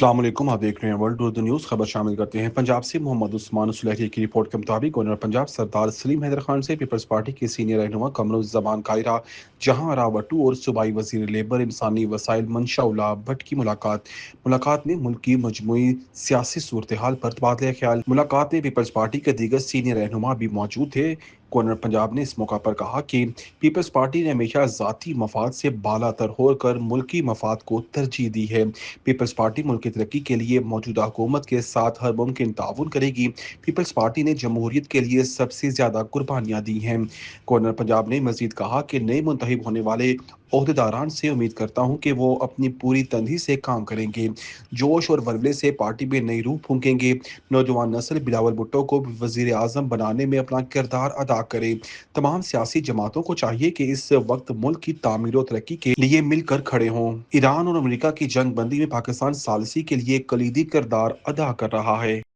السلام علیکم، آپ دیکھ رہے ہیں ورلڈ اردو نیوز۔ خبر شامل کرتے ہیں۔ پنجاب سے محمد عثمان سلیحی کی رپورٹ کے مطابق گورنر پنجاب سردار سلیم حیدر خان سے پیپلز پارٹی کے سینئر رہنما قمر الزمان قاہرہ جہاں راوٹو اور صوبائی وزیر لیبر انسانی وسائل منشا اللہ بھٹ کی ملاقات میں ملک کی مجموعی سیاسی صورتحال پر تبادلہ خیال۔ ملاقات میں پیپلز پارٹی کے دیگر سینئر رہنما بھی موجود تھے۔ گورنر پنجاب نے اس موقع پر کہا کہ پیپلز پارٹی نے ہمیشہ ذاتی مفاد سے بالا تر ہو کر ملکی مفاد کو ترجیح دی ہے۔ پیپلز پارٹی ملک کی ترقی کے لیے موجودہ حکومت کے ساتھ ہر ممکن تعاون کرے گی۔ پیپلز پارٹی نے جمہوریت کے لیے سب سے زیادہ قربانیاں دی ہیں۔ گورنر پنجاب نے مزید کہا کہ نئے منتخب ہونے والے عہدیداران سے امید کرتا ہوں کہ وہ اپنی پوری تندہی سے کام کریں گے، جوش اور ولولے سے پارٹی میں نئی روح پھونکیں گے۔ نوجوان نسل بلاول بھٹو کو وزیر اعظم بنانے میں اپنا کردار ادا کرے۔ تمام سیاسی جماعتوں کو چاہیے کہ اس وقت ملک کی تعمیر و ترقی کے لیے مل کر کھڑے ہوں۔ ایران اور امریکہ کی جنگ بندی میں پاکستان ثالثی کے لیے کلیدی کردار ادا کر رہا ہے۔